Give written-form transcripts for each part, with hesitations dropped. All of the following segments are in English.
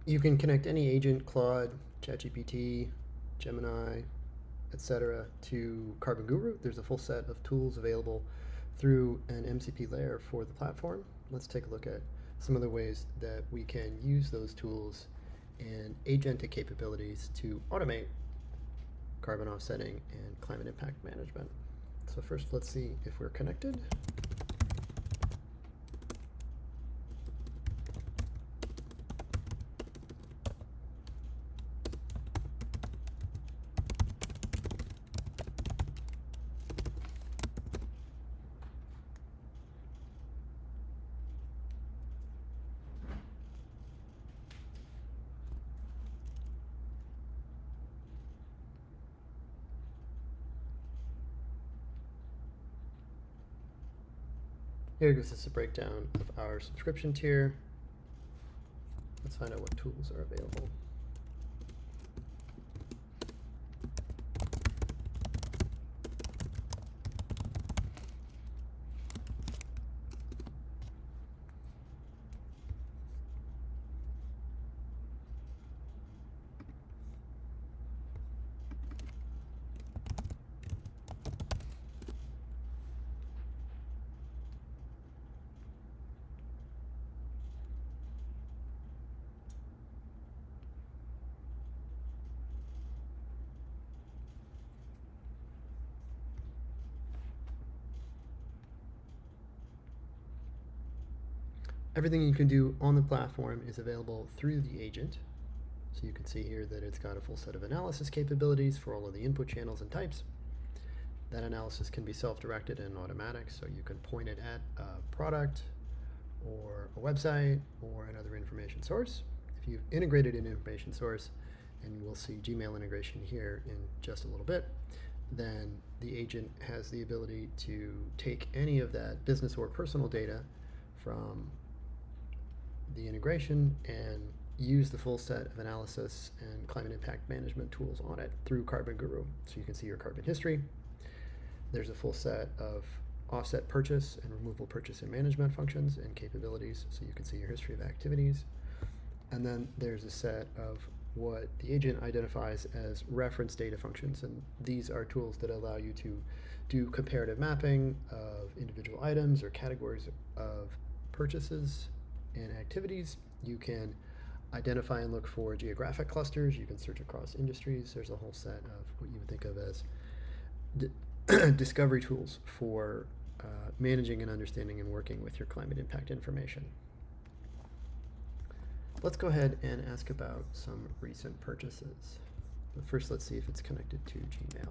You can connect any agent, Claude, ChatGPT, Gemini, etc., to CarbonGuru. There's a full set of tools available through an MCP layer for the platform. Let's take a look at some of the ways that we can use those tools and agentic capabilities to automate carbon offsetting and climate impact management. So first, let's see if we're connected. Here gives us a breakdown of our subscription tier. Let's find out what tools are available. Everything you can do on the platform is available through the agent. So you can see here that it's got a full set of analysis capabilities for all of the input channels and types. That analysis can be self-directed and automatic, so you can point it at a product or a website or another information source. If you've integrated an information source, and we'll see Gmail integration here in just a little bit, then the agent has the ability to take any of that business or personal data from the integration and use the full set of analysis and climate impact management tools on it through CarbonGuru. So you can see your carbon history. There's a full set of offset purchase and removal purchase and management functions and capabilities, so you can see your history of activities. And then there's a set of what the agent identifies as reference data functions, and these are tools that allow you to do comparative mapping of individual items or categories of purchases and activities. You can identify and look for geographic clusters. You can search across industries. There's a whole set of what you would think of as discovery tools for managing and understanding and working with your climate impact information. Let's go ahead and ask about some recent purchases. But first, let's see if it's connected to Gmail.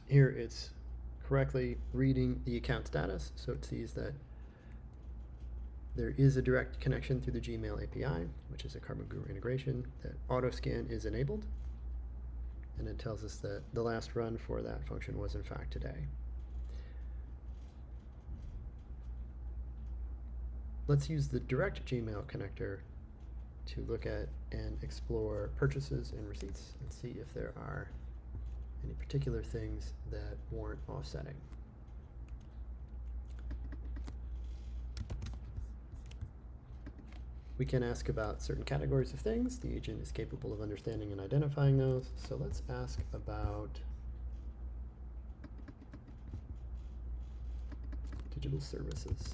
Here it's correctly reading the account status, so it sees that there is a direct connection through the Gmail API, which is a CarbonGuru integration, that auto-scan is enabled, and it tells us that the last run for that function was in fact today. Let's use the direct Gmail connector to look at and explore purchases and receipts and see if there are any particular things that warrant offsetting. We can ask about certain categories of things. The agent is capable of understanding and identifying those. So let's ask about digital services.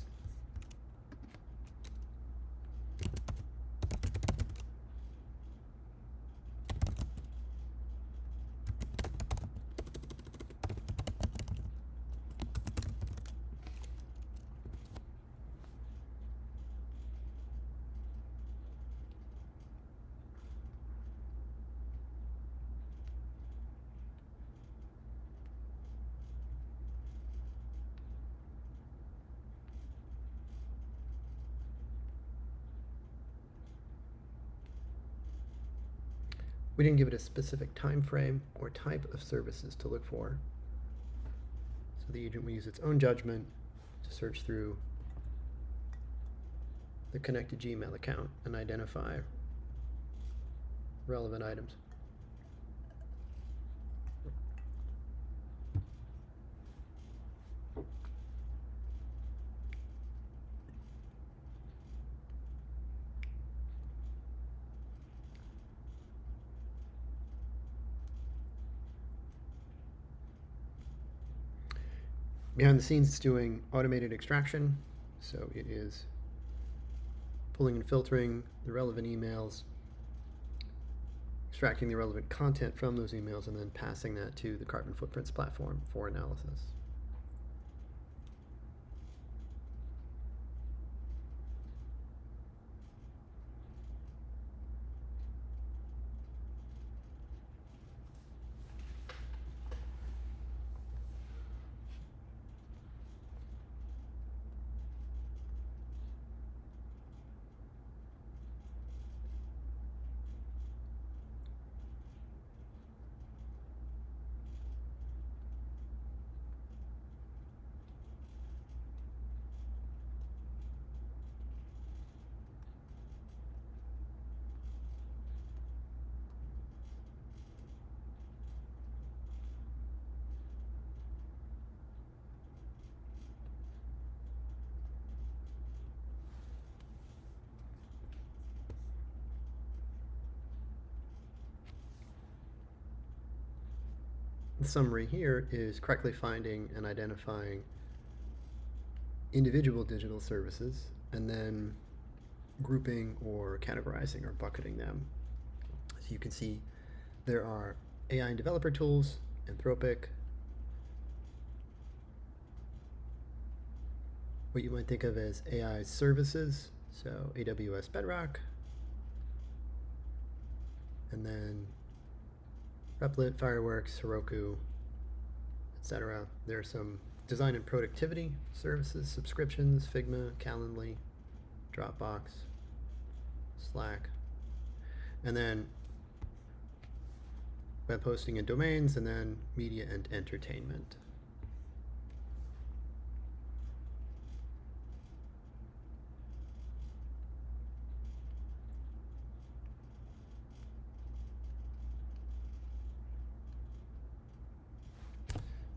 We didn't give it a specific time frame or type of services to look for. So the agent will use its own judgment to search through the connected Gmail account and identify relevant items. Behind the scenes, it's doing automated extraction. So it is pulling and filtering the relevant emails, extracting the relevant content from those emails, and then passing that to the Carbon Footprints platform for analysis. The summary here is correctly finding and identifying individual digital services and then grouping or categorizing or bucketing them. So you can see there are AI and developer tools, Anthropic, what you might think of as AI services, so AWS Bedrock, and then Replit, Fireworks, Heroku, etc. There are some design and productivity services, subscriptions, Figma, Calendly, Dropbox, Slack, and then web hosting and domains, and then media and entertainment.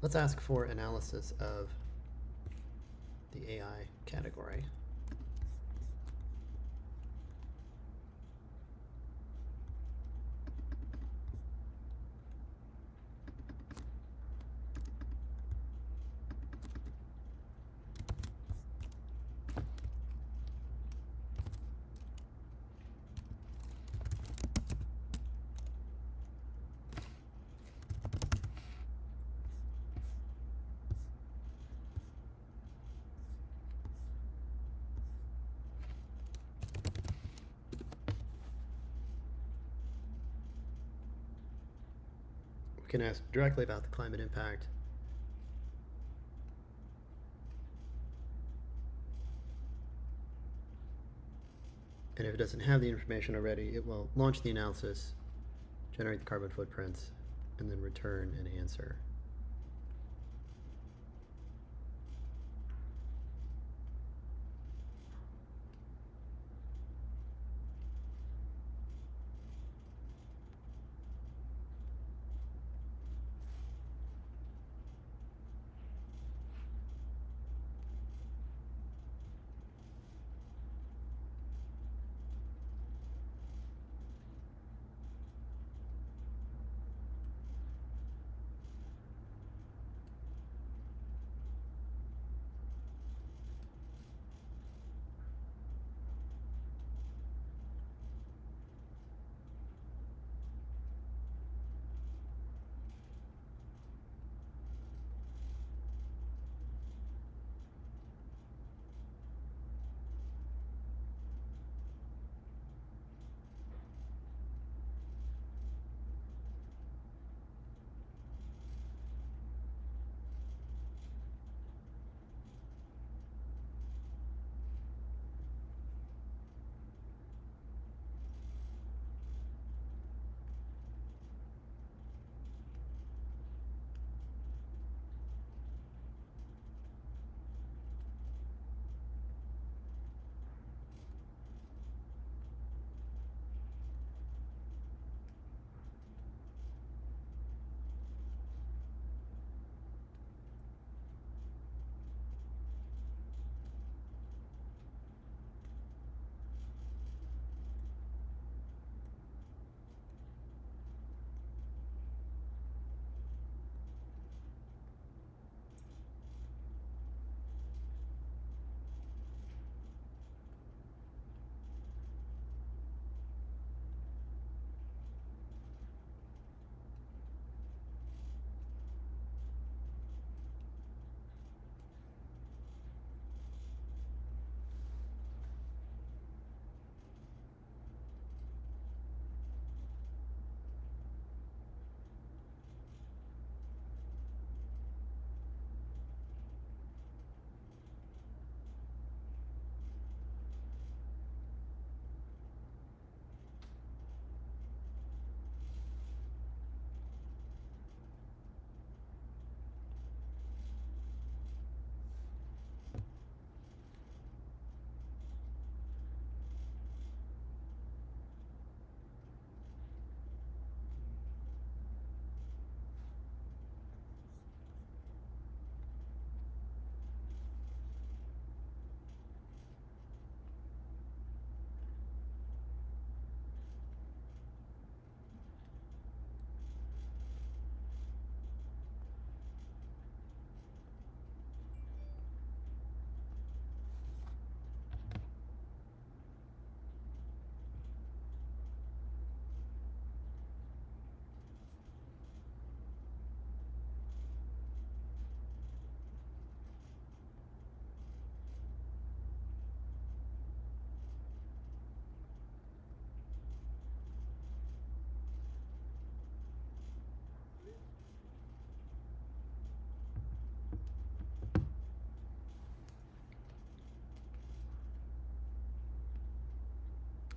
Let's ask for analysis of the AI category. We can ask directly about the climate impact. And if it doesn't have the information already, it will launch the analysis, generate the carbon footprints, and then return an answer.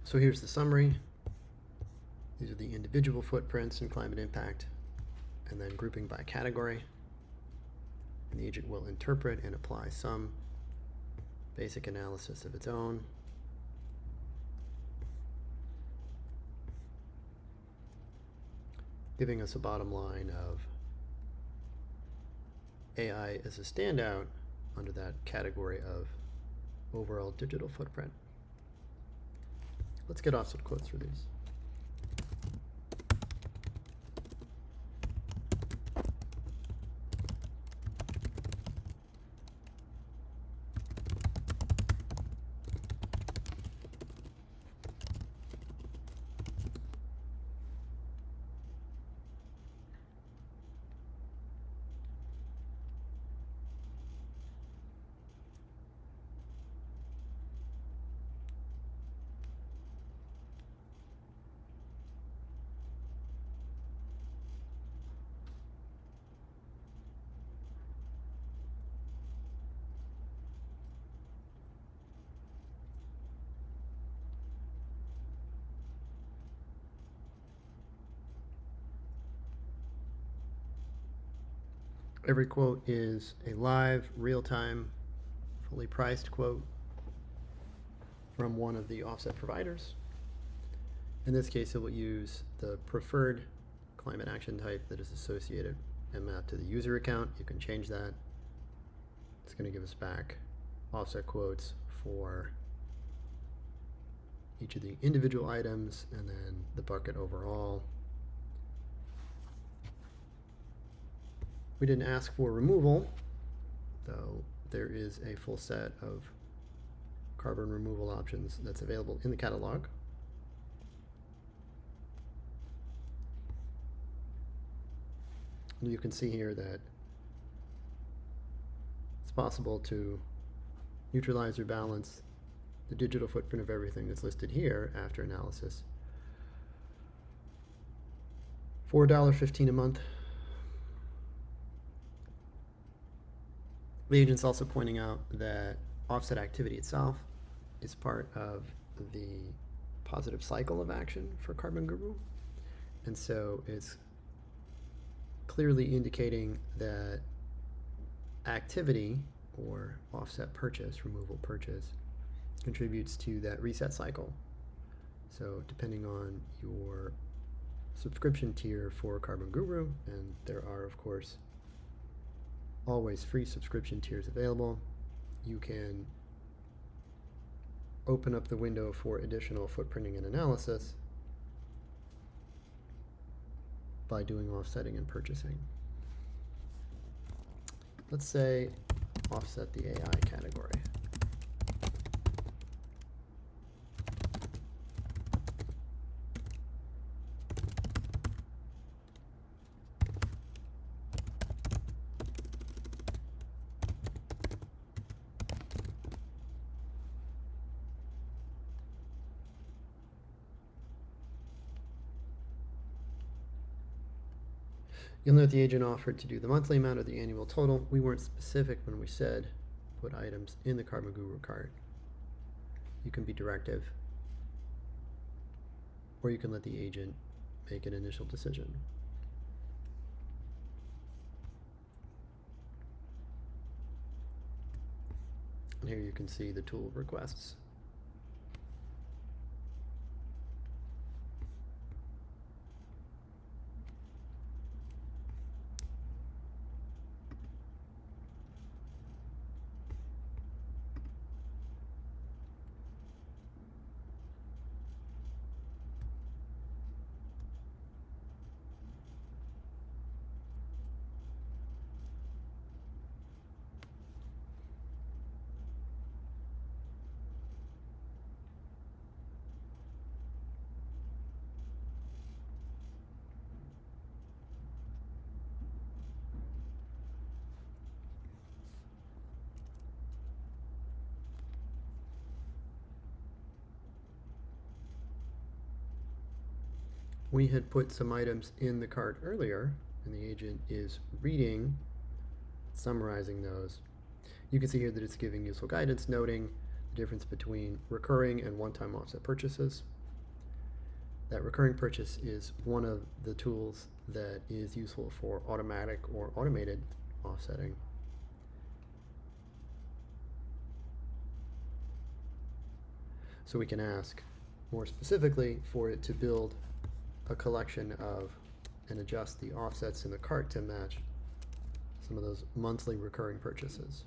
So here's the summary. These are the individual footprints and climate impact, and then grouping by category. And the agent will interpret and apply some basic analysis of its own. Giving us a bottom line of AI as a standout under that category of overall digital footprint. Let's get offset quotes for these. Every quote is a live, real-time, fully priced quote from one of the offset providers. In this case, it will use the preferred climate action type that is associated and mapped to the user account. You can change that. It's going to give us back offset quotes for each of the individual items and then the bucket overall. We didn't ask for removal, though there is a full set of carbon removal options that's available in the catalog. And you can see here that it's possible to neutralize or balance the digital footprint of everything that's listed here after analysis for $1.15 a month. The agent's also pointing out that offset activity itself is part of the positive cycle of action for CarbonGuru, and so it's clearly indicating that activity or offset purchase, removal purchase, contributes to that reset cycle. So depending on your subscription tier for CarbonGuru, and there are of course always free subscription tiers available, you can open up the window for additional footprinting and analysis by doing offsetting and purchasing. Let's say offset the AI category. You'll note the agent offered to do the monthly amount or the annual total. We weren't specific when we said put items in the CarbonGuru cart. You can be directive, or you can let the agent make an initial decision. And here you can see the tool requests. We had put some items in the cart earlier, and the agent is reading, summarizing those. You can see here that it's giving useful guidance, noting the difference between recurring and one-time offset purchases. That recurring purchase is one of the tools that is useful for automatic or automated offsetting. So we can ask more specifically for it to build a collection of and adjust the offsets in the cart to match some of those monthly recurring purchases.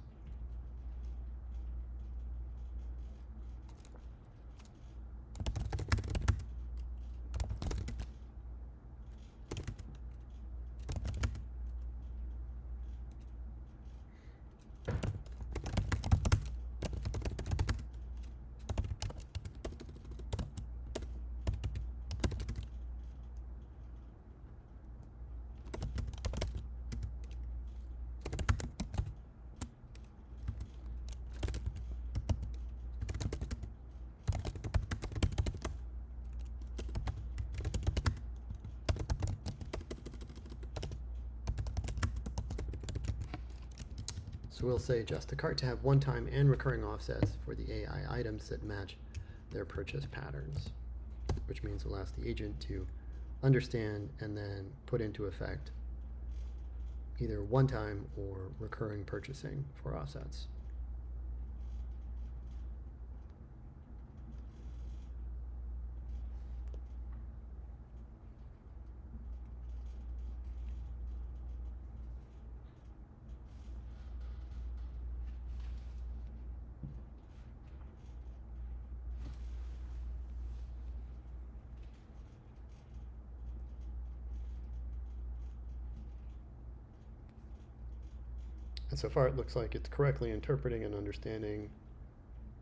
So we'll say adjust the cart to have one-time and recurring offsets for the AI items that match their purchase patterns, which means we'll ask the agent to understand and then put into effect either one-time or recurring purchasing for offsets. And so far it looks like it's correctly interpreting and understanding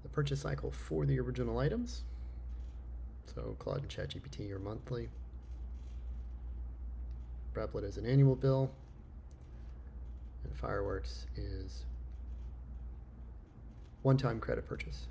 the purchase cycle for the original items. So Claude and ChatGPT are monthly. Replit is an annual bill. And Fireworks is one-time credit purchase.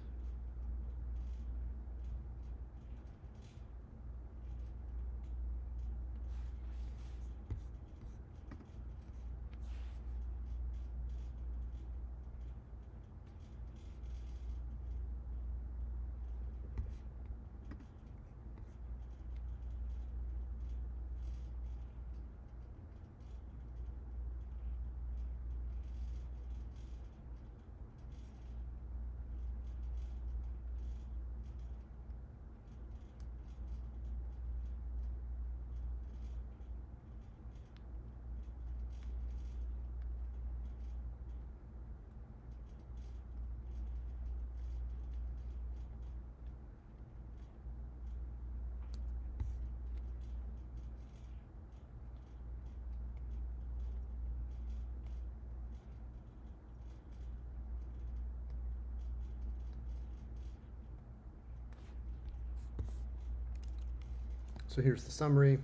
So here's the summary.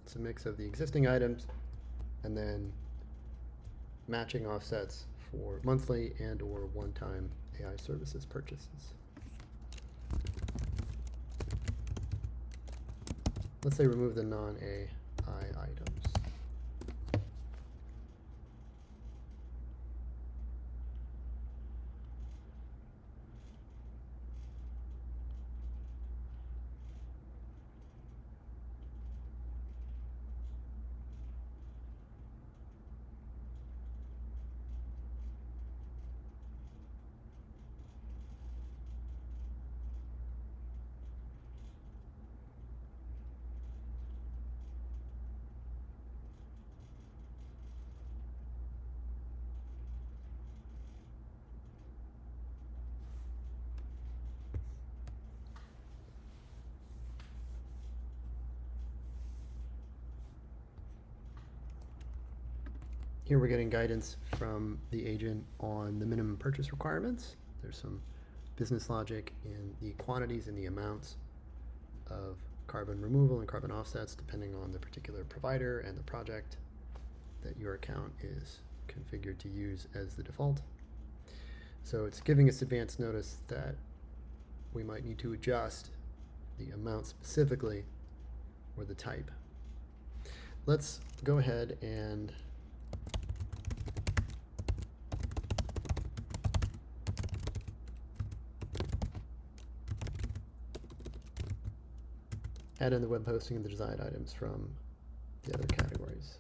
It's a mix of the existing items and then matching offsets for monthly and or one-time AI services purchases. Let's say remove the non-AI items. Here we're getting guidance from the agent on the minimum purchase requirements. There's some business logic in the quantities and the amounts of carbon removal and carbon offsets depending on the particular provider and the project that your account is configured to use as the default. So it's giving us advance notice that we might need to adjust the amount specifically or the type. Let's go ahead and add in the web hosting and the design items from the other categories.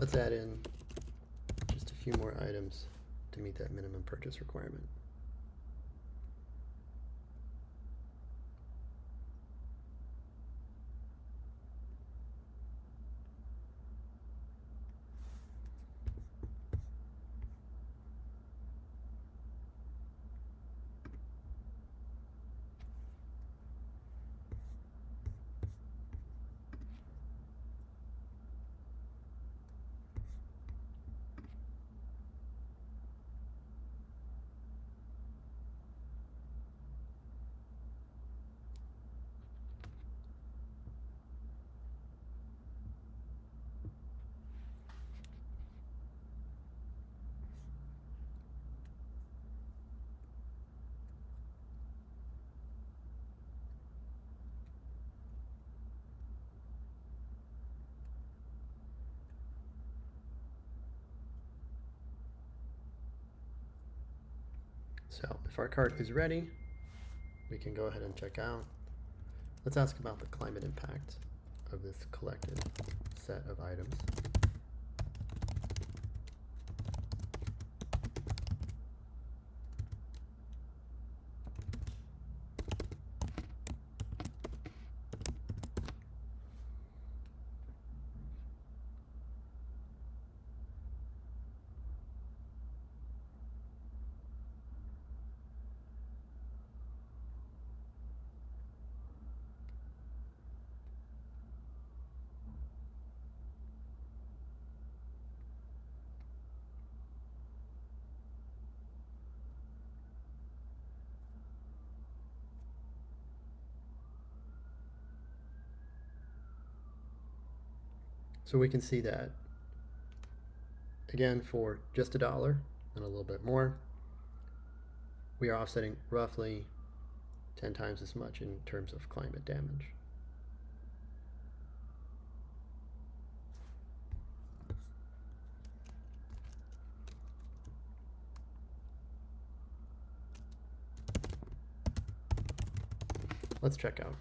Let's add in just a few more items to meet that minimum purchase requirement. So if our cart is ready, we can go ahead and check out. Let's ask about the climate impact of this collected set of items. So we can see that, again, for just $1 and a little bit more, we are offsetting roughly 10 times as much in terms of climate damage. Let's check out.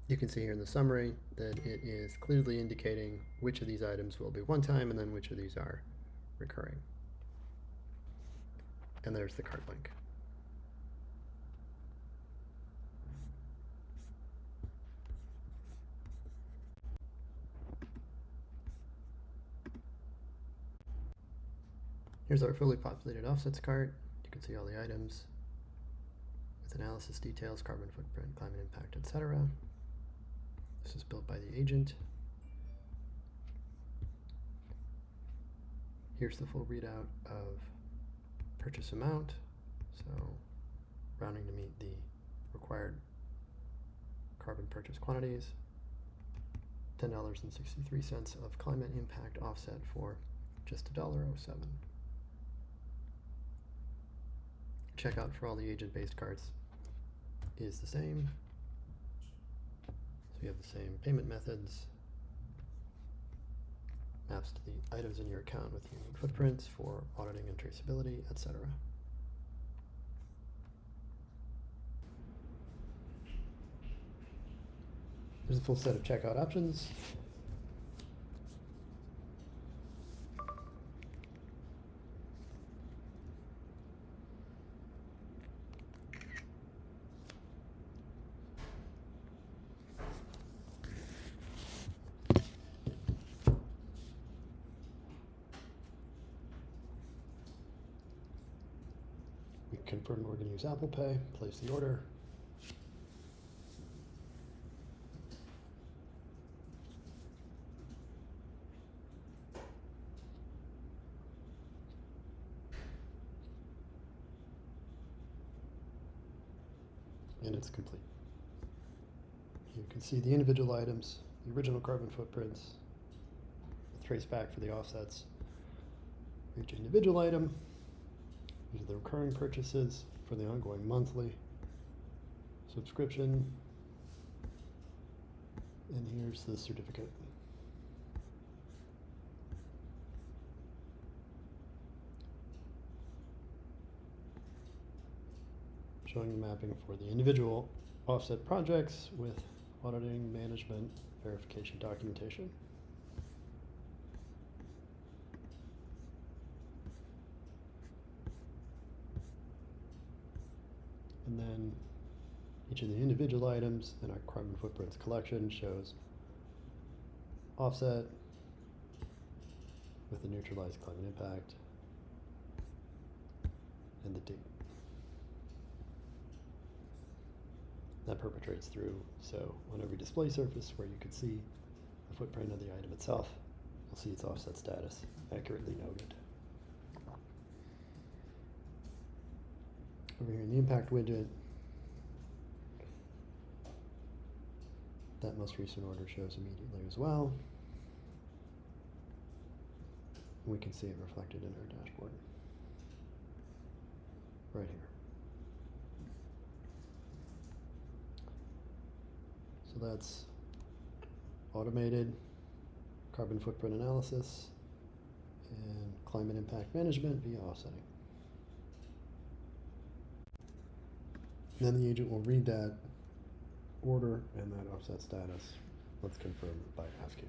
You can see here in the summary that it is clearly indicating which of these items will be one time and then which of these are recurring. And there's the cart link. Here's our fully populated offsets cart. You can see all the items with analysis details, carbon footprint, climate impact, etc. This is built by the agent. Here's the full readout of purchase amount. So rounding to meet the required carbon purchase quantities. $10.63 of climate impact offset for just $1.07. Checkout for all the agent-based carts is the same. So you have the same payment methods, maps to the items in your account with unique footprints for auditing and traceability, etc. There's a full set of checkout options. We confirm we're going to use Apple Pay, place the order. And it's complete. You can see the individual items, the original carbon footprints, the trace back for the offsets for each individual item. These are the recurring purchases for the ongoing monthly subscription. And here's the certificate. Showing the mapping for the individual offset projects with auditing, management, verification documentation. And then each of the individual items in our carbon footprints collection shows offset with the neutralized climate impact and the date. That perpetrates through, so on every display surface where you could see the footprint of the item itself, you'll see its offset status accurately noted. Over here in the impact widget, that most recent order shows immediately as well. And we can see it reflected in our dashboard right here. So that's automated carbon footprint analysis and climate impact management via offsetting. And then the agent will read that order and that offset status. Let's confirm by asking.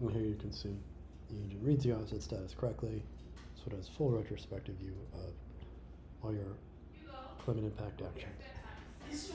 And here you can see the agent reads the offset status correctly, so it has a full retrospective view of all your climate impact actions.